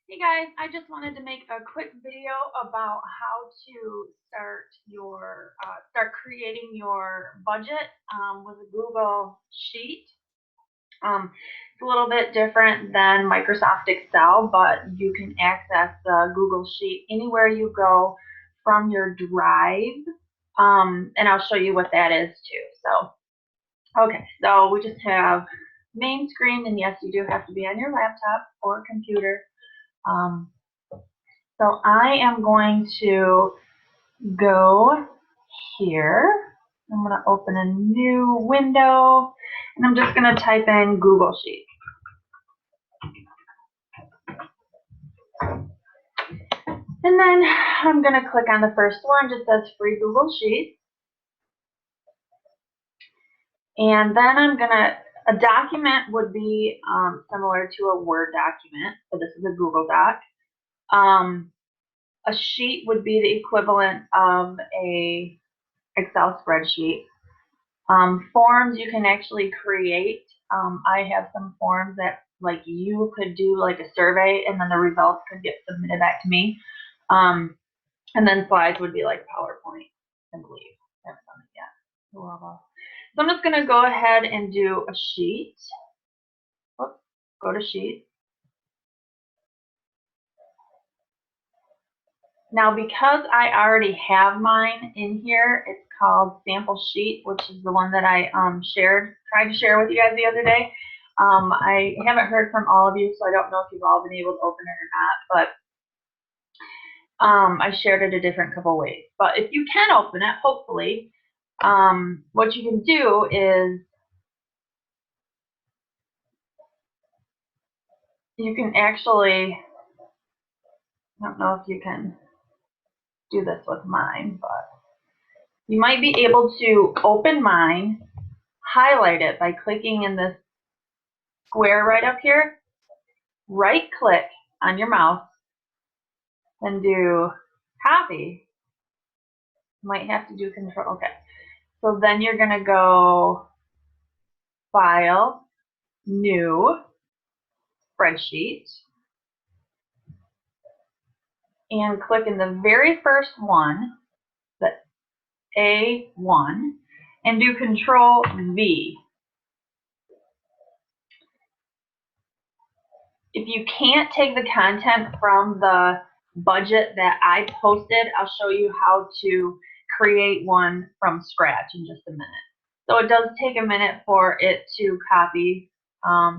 Hey guys, I just wanted to make a quick video about how to start creating your budget with a Google Sheet. It's a little bit different than Microsoft Excel, but you can access the Google Sheet anywhere you go from your Drive, and I'll show you what that is too. So we just have main screen, and yes, you do have to be on your laptop or computer. Um, So I am going to go here. I'm going to open a new window, and I'm just going to type in Google Sheet. And then I'm going to click on the first one, just says free Google Sheet. And then a document would be similar to a Word document. So this is a Google Doc. A sheet would be the equivalent of a Excel spreadsheet. Forms you can actually create. I have some forms that like you could do like a survey, and then the results could get submitted back to me. And then slides would be like PowerPoint, I believe. I haven't done it yet. So I'm just going to go ahead and do a sheet. Oops, go to sheet. Now, because I already have mine in here, it's called sample sheet, which is the one that I tried to share with you guys the other day. I haven't heard from all of you, so I don't know if you've all been able to open it or not, but I shared it a different couple ways. But if you can open it, hopefully, what you can do is you can actually, I don't know if you can do this with mine, but you might be able to open mine, highlight it by clicking in this square right up here, right click on your mouse, and do copy. Might have to do control. Okay. So then you're going to go File, New, Spreadsheet, and click in the very first one, the A1, and do Control V. If you can't take the content from the budget that I posted, I'll show you how to create one from scratch in just a minute. So it does take a minute for it to copy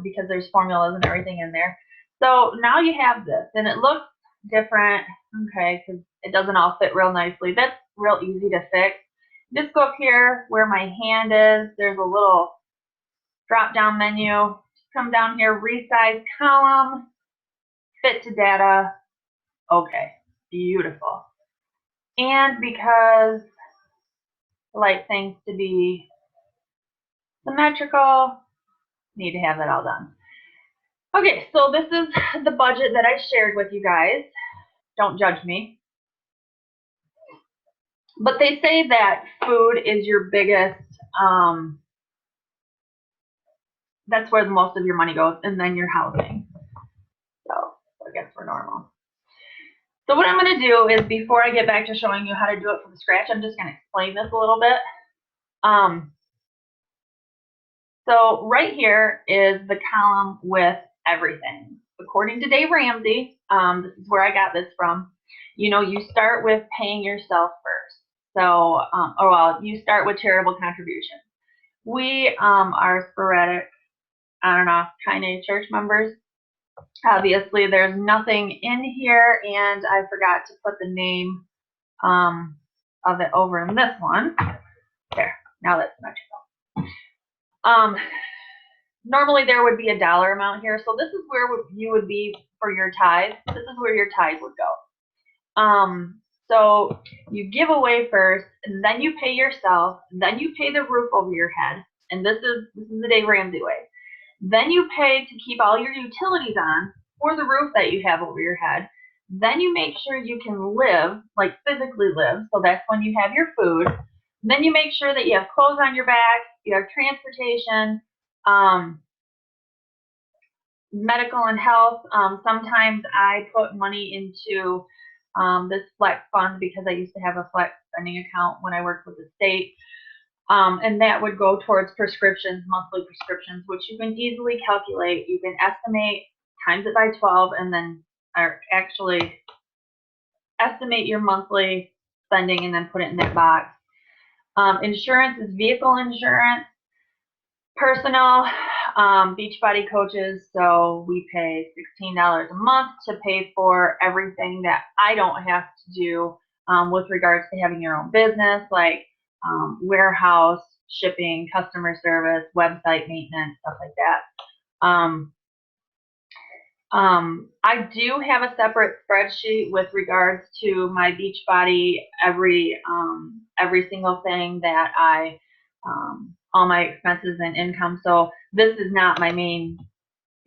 because there's formulas and everything in there. So now you have this, and it looks different, okay, because it doesn't all fit real nicely. That's real easy to fix. Just go up here where my hand is. There's a little drop-down menu. Come down here, resize column, fit to data. Okay, beautiful. And because I like things to be symmetrical, need to have that all done. Okay, so this is the budget that I shared with you guys. Don't judge me. But they say that food is your biggest, that's where most of your money goes, and then your housing. So I guess we're normal. So what I'm going to do is, before I get back to showing you how to do it from scratch, I'm just going to explain this a little bit. So right here is the column with everything. According to Dave Ramsey, this is where I got this from, you start with paying yourself first. So, you start with charitable contributions. We are sporadic, on and off kind of church members. Obviously, there's nothing in here, and I forgot to put the name of it over in this one. There, now that's symmetrical. Normally there would be a dollar amount here, so this is where you would be for your tithe. This is where your tithe would go. So you give away first, and then you pay yourself, and then you pay the roof over your head, and this is the Dave Ramsey way. Then you pay to keep all your utilities on for the roof that you have over your head. Then you make sure you can live, like physically live, so that's when you have your food. Then you make sure that you have clothes on your back, you have transportation, medical and health. Sometimes I put money into this flex fund because I used to have a flex spending account when I worked with the state. And that would go towards prescriptions, monthly prescriptions, which you can easily calculate. You can estimate, times it by 12, and then actually estimate your monthly spending and then put it in that box. Insurance is vehicle insurance, personal, Beachbody coaches, so we pay $16 a month to pay for everything that I don't have to do with regards to having your own business, like warehouse, shipping, customer service, website maintenance, stuff like that. I do have a separate spreadsheet with regards to my Beachbody, every single thing that I, all my expenses and income. So this is not my main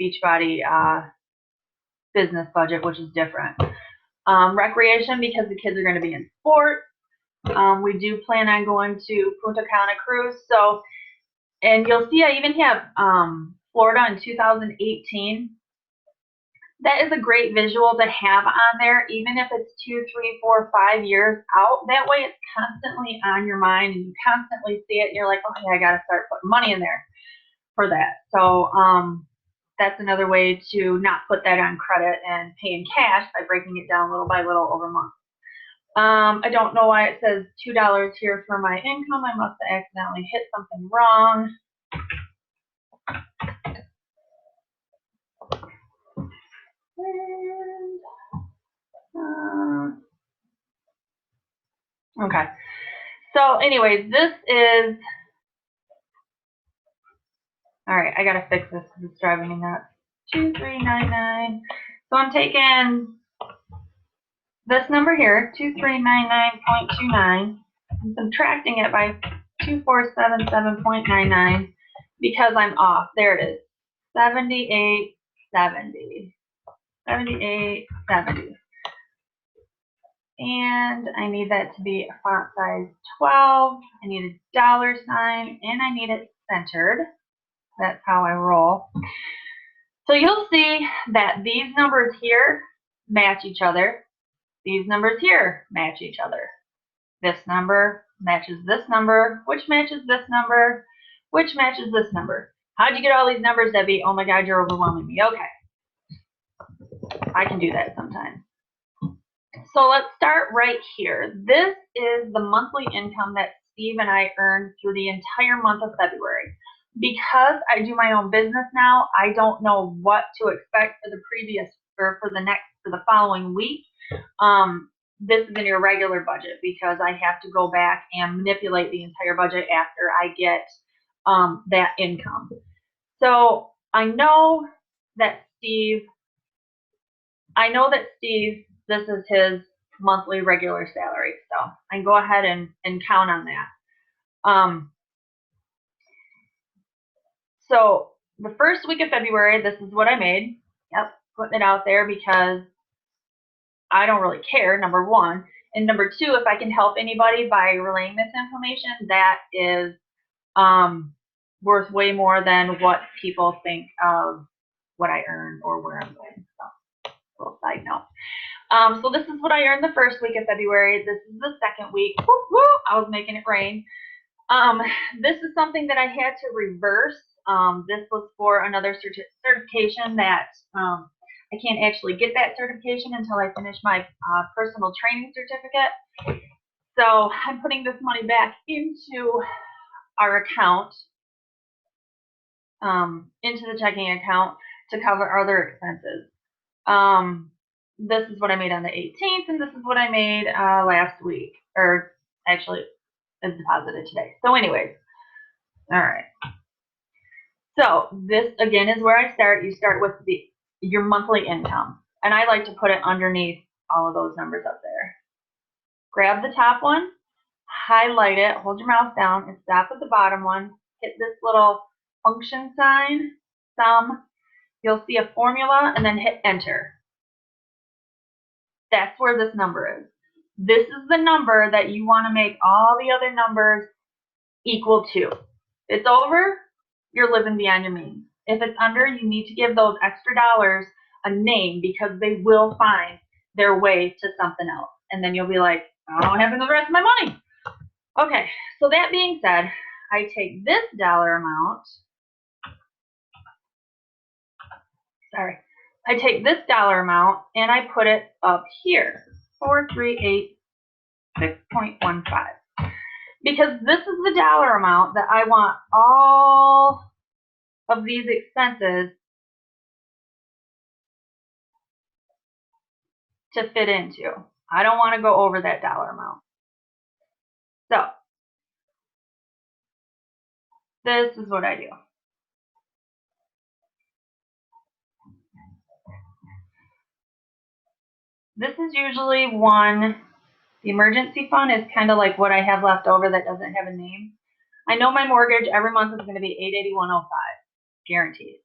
Beachbody business budget, which is different. Recreation, because the kids are going to be in sports. We do plan on going to Punta Cana cruise. So, and you'll see I even have Florida in 2018. That is a great visual to have on there, even if it's 2, 3, 4, 5 years out. That way it's constantly on your mind and you constantly see it and you're like, okay, I got to start putting money in there for that. So that's another way to not put that on credit and pay in cash by breaking it down little by little over months. I don't know why it says $2 here for my income. I must have accidentally hit something wrong. Okay. So anyways, this is, all right, I got to fix this because it's driving me nuts. 2399. So I'm taking this number here, 2399.29, and subtracting it by 2477.99 because I'm off. There it is. 7870. 7870. And I need that to be a font size 12. I need a dollar sign, and I need it centered. That's how I roll. So you'll see that these numbers here match each other. These numbers here match each other. This number matches this number, which matches this number, which matches this number. How'd you get all these numbers, Debbie? Oh my God, you're overwhelming me. Okay. I can do that sometimes. So let's start right here. This is the monthly income that Steve and I earned through the entire month of February. Because I do my own business now, I don't know what to expect for the previous or for the following week. This is in your regular budget because I have to go back and manipulate the entire budget after I get that income. So I know that Steve, this is his monthly regular salary. So I can go ahead and count on that. So the first week of February, this is what I made. Yep, putting it out there because I don't really care, number one. And number two, if I can help anybody by relaying this information, that is worth way more than what people think of what I earn or where I'm going. So, little side note. So this is what I earned the first week of February. This is the second week. Woo, woo, I was making it rain. This is something that I had to reverse. This was for another certification that I can't actually get that certification until I finish my personal training certificate. So I'm putting this money back into our account, into the checking account to cover other expenses. This is what I made on the 18th, and this is what I made last week, or actually is deposited today. So anyways, all right. So this again is where I start. You start with your monthly income, and I like to put it underneath all of those numbers up there. Grab the top one, highlight it, hold your mouse down, and stop at the bottom one. Hit this little function sign, sum. You'll see a formula, and then hit enter. That's where this number is. This is the number that you want to make all the other numbers equal to. It's over, you're living beyond your means. If it's under, you need to give those extra dollars a name because they will find their way to something else. And then you'll be like, I don't know what happened to the rest of my money. Okay, so that being said, I take this dollar amount, I take this dollar amount and I put it up here, 438.6.15. Because this is the dollar amount that I want all of these expenses to fit into. I don't want to go over that dollar amount. So this is what I do. This is usually one, the emergency fund is kind of like what I have left over that doesn't have a name. I know my mortgage every month is going to be $881.05, guaranteed.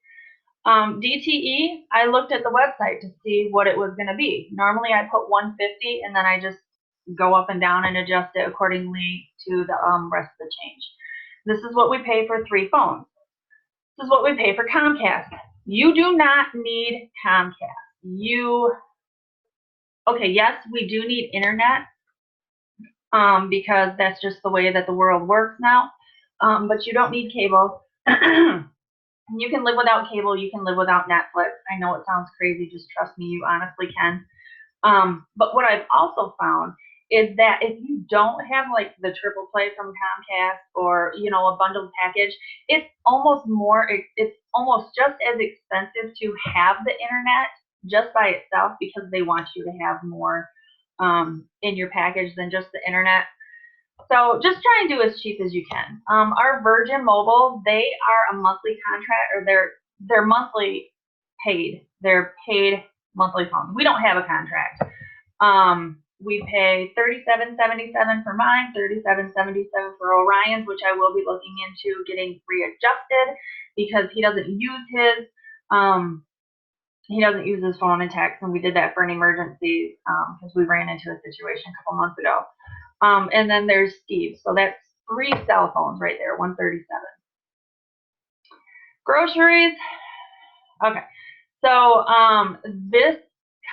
DTE, I looked at the website to see what it was going to be. Normally I put 150 and then I just go up and down and adjust it accordingly to the rest of the change. This is what we pay for 3 phones. This is what we pay for Comcast. You do not need Comcast. Okay, yes, we do need internet because that's just the way that the world works now, but you don't need cable. You can live without cable. You can live without Netflix. I know it sounds crazy. Just trust me, you honestly can. But what I've also found is that if you don't have like the triple play from Comcast or, you know, a bundled package, it's almost just as expensive to have the internet just by itself because they want you to have more in your package than just the internet. So just try and do as cheap as you can. Our Virgin Mobile, they are a monthly contract, or they're monthly paid. They're paid monthly phones. We don't have a contract. We pay $37.77 for mine, $37.77 for Orion's, which I will be looking into getting readjusted because he doesn't use his phone and text, and we did that for an emergency because we ran into a situation a couple months ago. And then there's Steve. So that's 3 cell phones right there, 137. Groceries. Okay. So this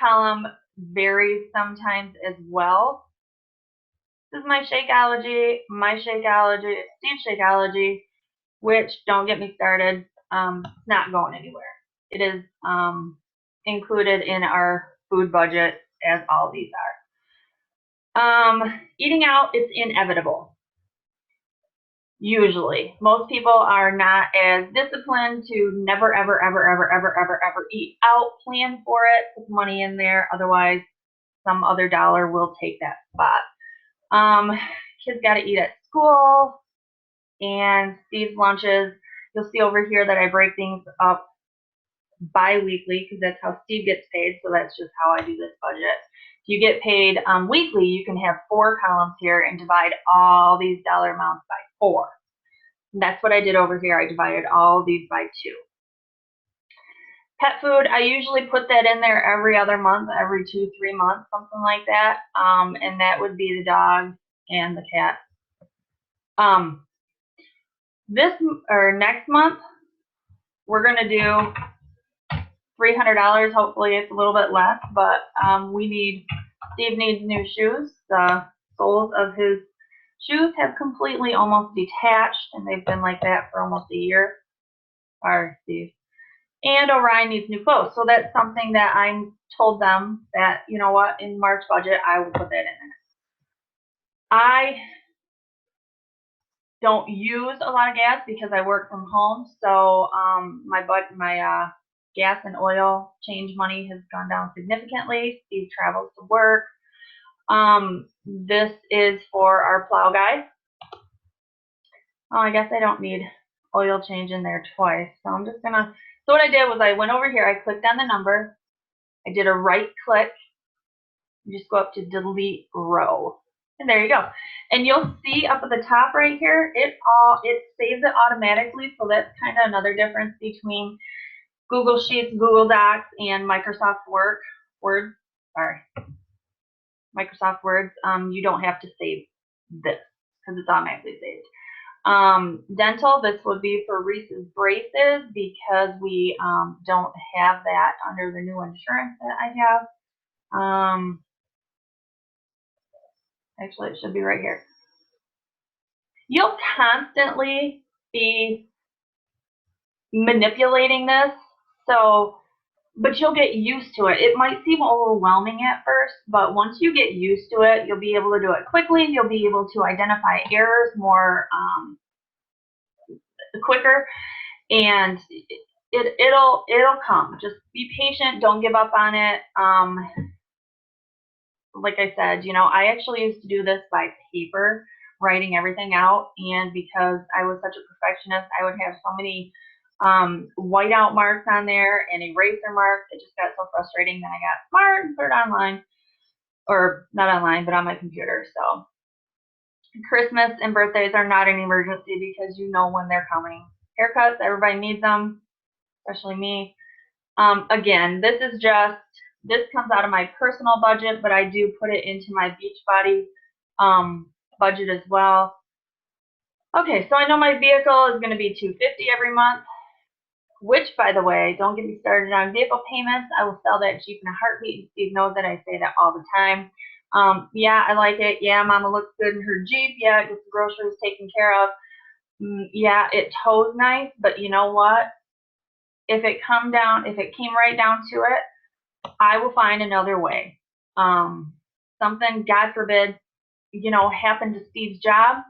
column varies sometimes as well. This is my Shakeology, Steve's Shakeology, which, don't get me started, it's not going anywhere. It is included in our food budget, as all these are. Eating out, it's inevitable. Usually. Most people are not as disciplined to never, ever, ever, ever, ever, ever, ever eat out. Plan for it, put money in there, otherwise some other dollar will take that spot. Kids got to eat at school, and Steve's lunches, you'll see over here that I break things up bi-weekly because that's how Steve gets paid, so that's just how I do this budget. If you get paid weekly, you can have 4 columns here and divide all these dollar amounts by 4. And that's what I did over here. I divided all these by 2. Pet food, I usually put that in there every other month, every 2-3 months, something like that. And that would be the dog and the cat. Next month, we're going to do $300. Hopefully it's a little bit less, but Steve needs new shoes. The soles of his shoes have completely almost detached, and they've been like that for almost a year. Sorry, Steve. And Orion needs new clothes. So that's something that I told them that, you know what, in March budget, I will put that in there. I don't use a lot of gas because I work from home, so my gas and oil change money has gone down significantly. Steve travels to work. This is for our plow guy. Oh, I guess I don't need oil change in there twice, so I'm just gonna, so what I did was I went over here, I clicked on the number, I did a right click, you just go up to delete row, and there you go. And you'll see up at the top right here, it saves it automatically, so that's kind of another difference between Google Sheets, Google Docs, and Microsoft Word. Microsoft Words. You don't have to save this because it's automatically saved. Dental, this would be for Reese's braces because we don't have that under the new insurance that I have. Actually, it should be right here. You'll constantly be manipulating this, but you'll get used to it. It might seem overwhelming at first, but once you get used to it, you'll be able to do it quickly. You'll be able to identify errors more quicker, and it'll come. Just be patient. Don't give up on it. Like I said, I actually used to do this by paper, writing everything out, and because I was such a perfectionist, I would have so many whiteout marks on there and eraser marks. It just got so frustrating. Then I got smart and put it online, or not online, but on my computer. So Christmas and birthdays are not an emergency because you know when they're coming. Haircuts, everybody needs them, especially me. Again, this comes out of my personal budget, but I do put it into my Beachbody budget as well. Okay, so I know my vehicle is going to be $250 every month, which, by the way, don't get me started on vehicle payments. I will sell that Jeep in a heartbeat. Steve knows that I say that all the time. Yeah, I like it. Yeah, Mama looks good in her Jeep. Yeah, it gets the groceries taken care of. Yeah, it tows nice, but you know what? If it came right down to it, I will find another way. Something, God forbid, happened to Steve's job.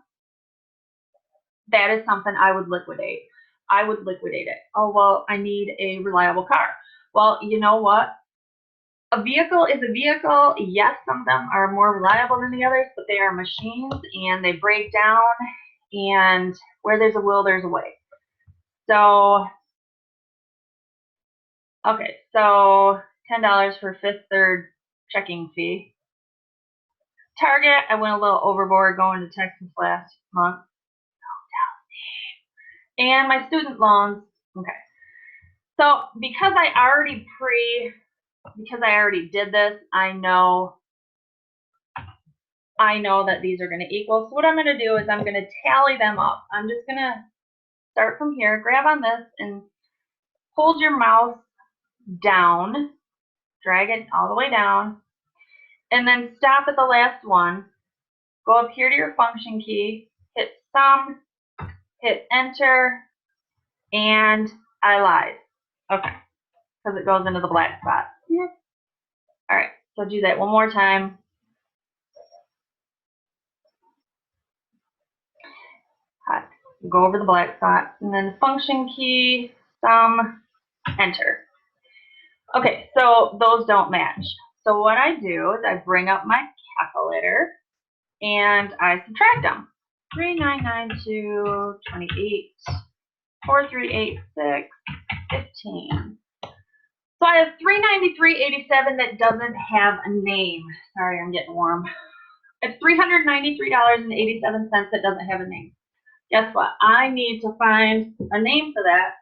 That is something I would liquidate. I would liquidate it. Oh, well, I need a reliable car. Well, you know what? A vehicle is a vehicle. Yes, some of them are more reliable than the others, but they are machines and they break down, and where there's a will, there's a way. So, okay, so $10 for fifth, third checking fee. Target, I went a little overboard going to Texas last month. And my student loans, okay. So because I already did this, I know that these are going to equal. So what I'm going to do is I'm going to tally them up. I'm just going to start from here, grab on this, and hold your mouse down, drag it all the way down, and then stop at the last one. Go up here to your function key, hit sum, hit enter, and I lied. Okay, because it goes into the black spot. Yeah. All right, so do that one more time. Go over the black spot, and then function key, sum, enter. Okay, so those don't match. So what I do is I bring up my calculator and I subtract them. 3992, 28, 4386, 15. So I have 393.87 that doesn't have a name. Sorry, I'm getting warm. It's $393.87 that doesn't have a name. Guess what? I need to find a name for that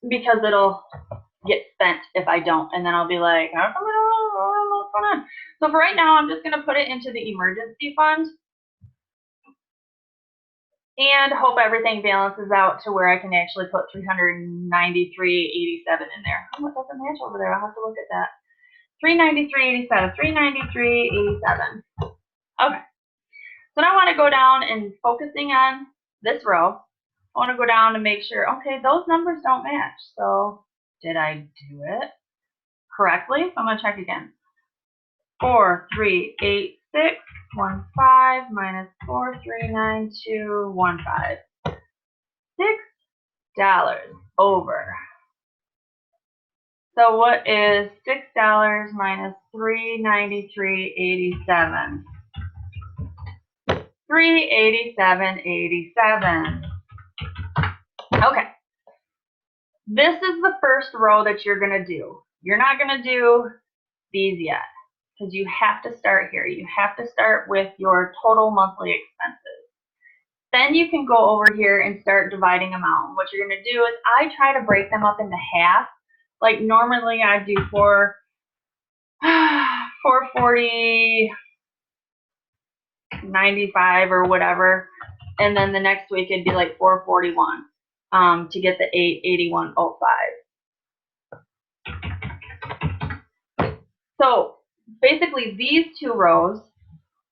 because it'll get spent if I don't, and then I'll be like, how come I don't know what's going on? So for right now, I'm just going to put it into the emergency fund and hope everything balances out to where I can actually put $393.87 in there. Oh, it doesn't match over there. I'll have to look at that. $393.87. $393.87. Okay. So now I want to go down and focusing on this row. I want to go down and make sure, okay, those numbers don't match. So did I do it correctly? So I'm going to check again. 438.615 minus 439.215. $6 over. So what is $6 minus $393.87? $387.87. Okay. This is the first row that you're going to do. You're not going to do these yet because you have to start here. You have to start with your total monthly expenses. Then you can go over here and start dividing them out. What you're going to do is I try to break them up into half. Like normally I do 440, 95 or whatever. and then the next week it'd be like 441 to get the 881.05. So basically these two rows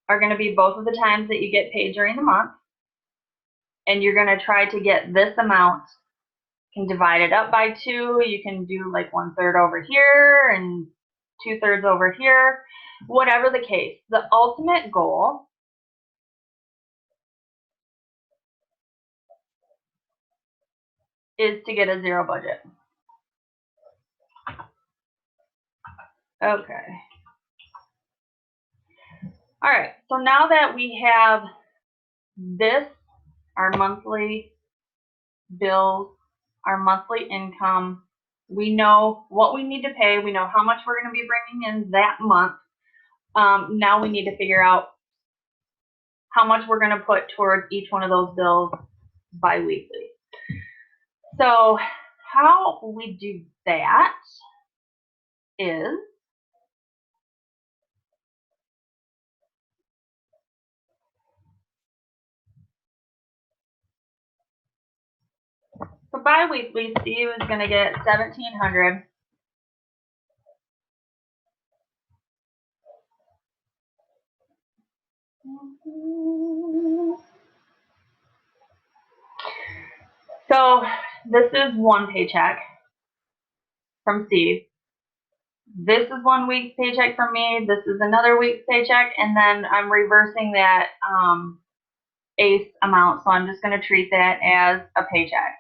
are going to be both of the times that you get paid during the month, and you're going to try to get this amount. You can divide it up by 2. You can do like 1/3 over here and 2/3 over here, whatever the case. The ultimate goal is to get a zero budget. Okay. All right, so now that we have this, our monthly bills, our monthly income, we know what we need to pay, we know how much we're going to be bringing in that month. Now we need to figure out how much we're going to put towards each one of those bills bi-weekly. So how we do that is so bi-weekly, Steve is going to get $1,700. So this is one paycheck from Steve. This is 1 week's paycheck from me. This is another week's paycheck, and then I'm reversing that ACE amount. So I'm just going to treat that as a paycheck.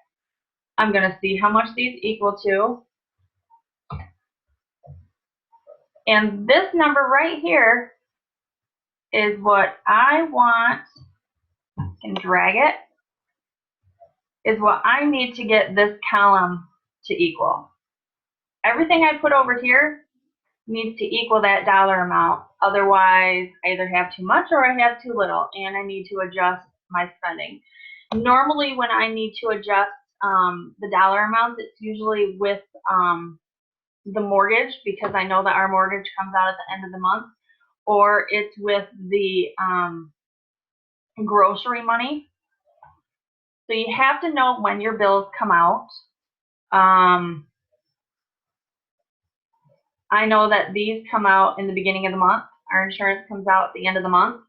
I'm going to see how much these equal to. And this number right here is what I want, can drag it, is what I need to get this column to equal. Everything I put over here needs to equal that dollar amount. Otherwise, I either have too much or I have too little, and I need to adjust my spending. Normally, when I need to adjust the dollar amounts, it's usually with the mortgage, because I know that our mortgage comes out at the end of the month, or it's with the grocery money. So you have to know when your bills come out. I know that these come out in the beginning of the month. Our insurance comes out at the end of the month.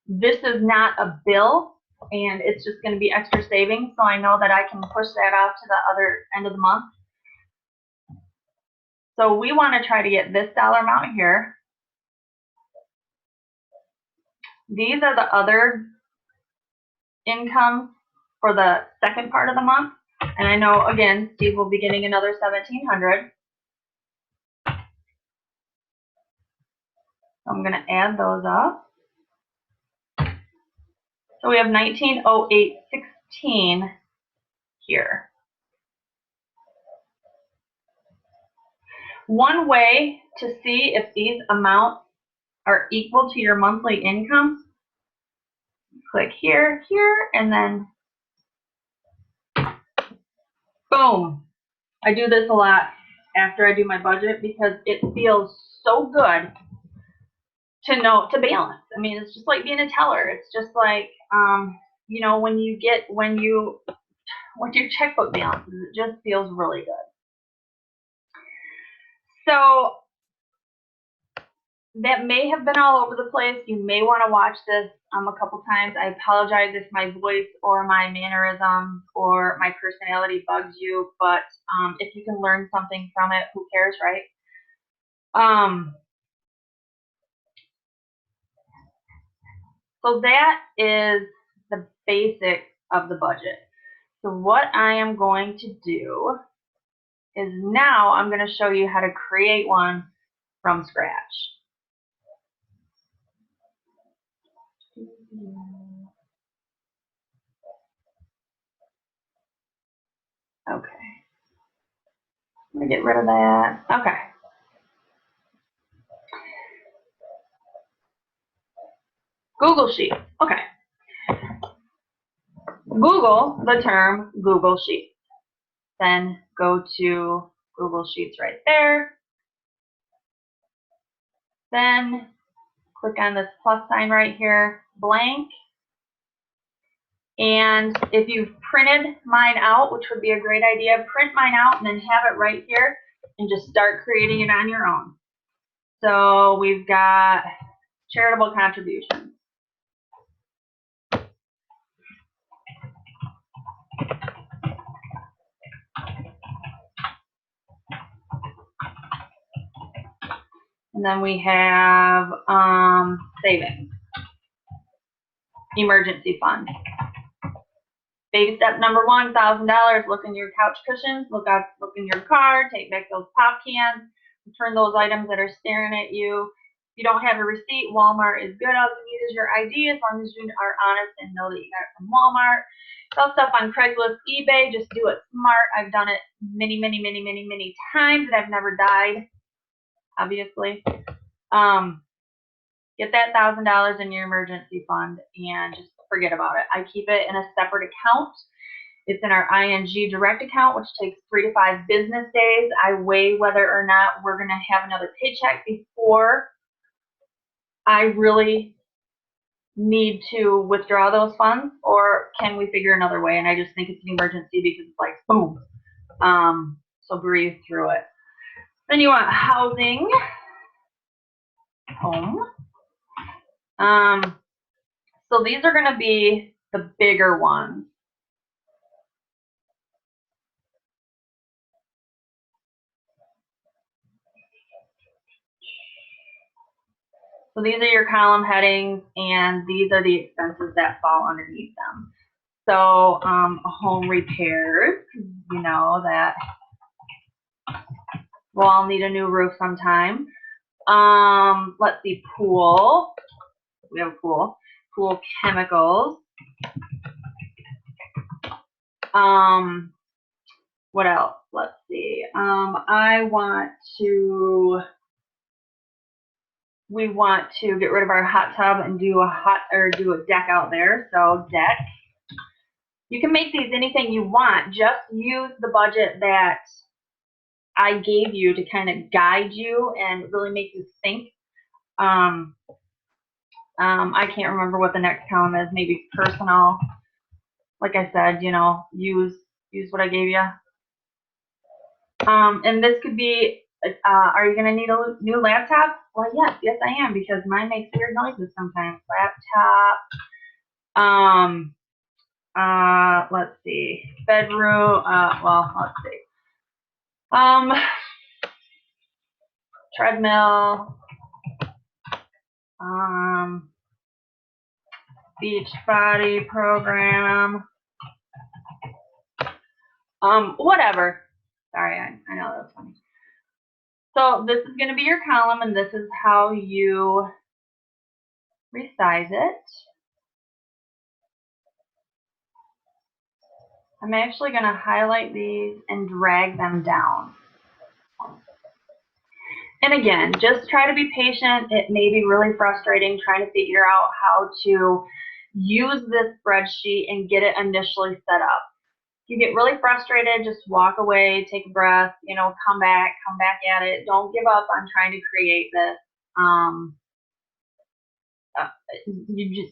This is not a bill, and it's just going to be extra savings, so I know that I can push that off to the other end of the month. So we want to try to get this dollar amount here. These are the other incomes for the second part of the month. And I know, again, Steve will be getting another $1,700. I'm going to add those up. So we have $19,0816 here. One way to see if these amounts are equal to your monthly income, click here, here, and then boom. I do this a lot after I do my budget because it feels so good to know, to balance. I mean, it's just like being a teller. It's just like, you know, when your checkbook balances, it just feels really good. So that may have been all over the place. You may want to watch this a couple times. I apologize if my voice or my mannerisms or my personality bugs you, but if you can learn something from it, who cares, right? So that is the basics of the budget. So what I am going to do is now I'm going to show you how to create one from scratch. Okay. Let me get rid of that. Okay. Google Sheets. Okay. Google the term Google Sheets. Then go to Google Sheets right there. Then click on this plus sign right here, blank. And if you've printed mine out, which would be a great idea, print mine out and then have it right here and just start creating it on your own. So we've got charitable contributions. And then we have savings, emergency fund. Baby step number 1, $1,000. Look in your couch cushions. Look in your car. Take back those pop cans. Return those items that are staring at you. If you don't have a receipt, Walmart is good. All you need is your ID, as long as you are honest and know that you got it from Walmart. Sell stuff on Craigslist, eBay. Just do it smart. I've done it many times, and I've never died, obviously. Get that $1,000 in your emergency fund and just forget about it. I keep it in a separate account. It's in our ING direct account, which takes 3 to 5 business days. I weigh whether or not we're going to have another paycheck before I really need to withdraw those funds, or can we figure another way? And I just think it's an emergency because it's like, boom. So breathe through it. Then you want housing, home. So these are going to be the bigger ones. So these are your column headings, and these are the expenses that fall underneath them. So home repairs, you know that we'll all need a new roof sometime. Let's see, pool. We have a pool. Pool chemicals. What else? Let's see. We want to get rid of our hot tub and do a deck out there. So deck. You can make these anything you want. Just use the budget that I gave you to kind of guide you and really make you think. I can't remember what the next column is. Maybe personal. Like I said, you know, use what I gave you. And this could be, are you going to need a new laptop? Well, yes, I am, because mine makes weird noises sometimes. Laptop. Let's see. Bedroom. Let's see. Treadmill. Beach body program. Whatever. Sorry, I know that's funny. So this is going to be your column, and this is how you resize it. I'm actually going to highlight these and drag them down. And again, just try to be patient. It may be really frustrating trying to figure out how to use this spreadsheet and get it initially set up. If you get really frustrated, just walk away, take a breath, you know, come back at it. Don't give up on trying to create this.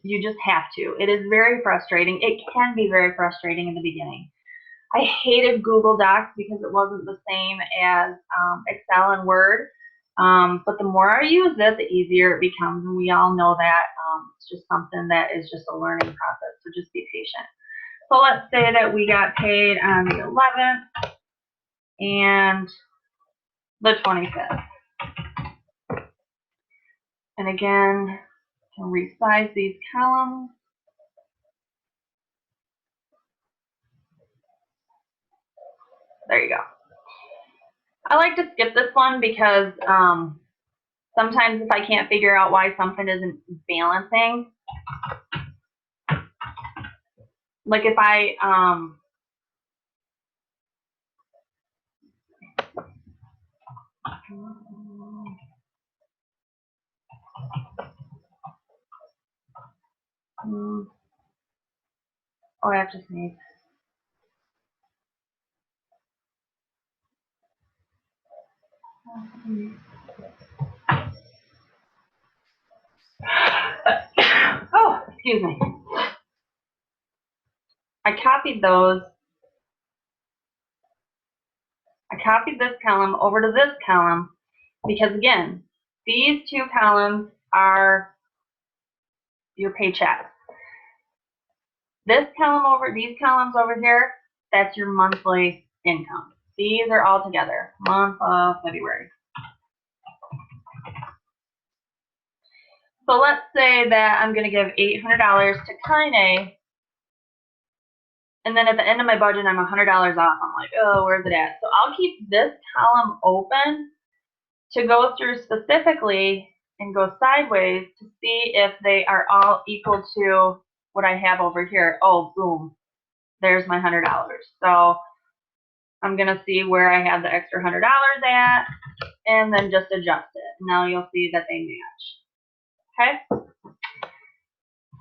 You just have to. It is very frustrating. It can be very frustrating in the beginning. I hated Google Docs because it wasn't the same as Excel and Word. But the more I use it, the easier it becomes, and we all know that. It's just something that is just a learning process, so just be patient. So let's say that we got paid on the 11th and the 25th. And again, can resize these columns. There you go. I like to skip this one because sometimes if I can't figure out why something isn't balancing, like if I I have to sneeze. Oh, excuse me. copied those. I copied this column over to this column because, again, these two columns are your paycheck. This column over, these columns over here, that's your monthly income. These are all together, month of February. So let's say that I'm going to give $800 to Kine, and then at the end of my budget, I'm $100 off. I'm like, oh, where's it at? So I'll keep this column open to go through specifically and go sideways to see if they are all equal to what I have over here. Oh, boom, there's my $100. So I'm going to see where I have the extra $100 at and then just adjust it. Now you'll see that they match. Okay?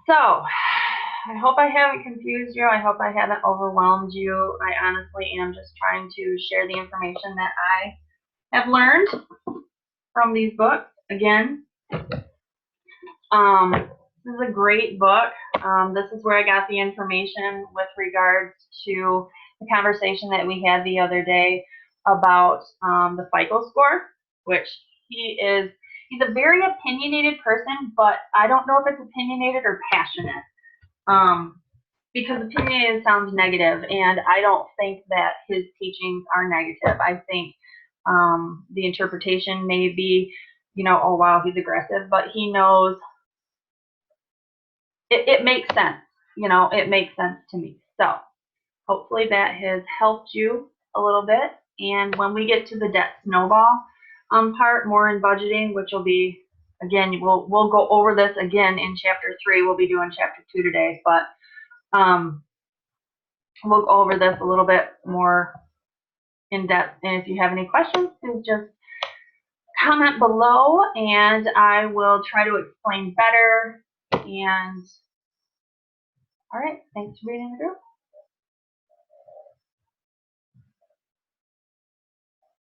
So I hope I haven't confused you. I hope I haven't overwhelmed you. I honestly am just trying to share the information that I have learned from these books. Again, this is a great book. This is where I got the information with regards to the conversation that we had the other day about the FICO score, which he's a very opinionated person, but I don't know if it's opinionated or passionate. Because opinionated sounds negative, and I don't think that his teachings are negative. I think the interpretation may be, oh wow, he's aggressive, but he knows it makes sense. It makes sense to me. So hopefully that has helped you a little bit. And when we get to the debt snowball part, more in budgeting, which will be, again, we'll go over this again in chapter 3. We'll be doing chapter 2 today, but we'll go over this a little bit more in depth. And if you have any questions, please just comment below and I will try to explain better. And all right, thanks for being in the group.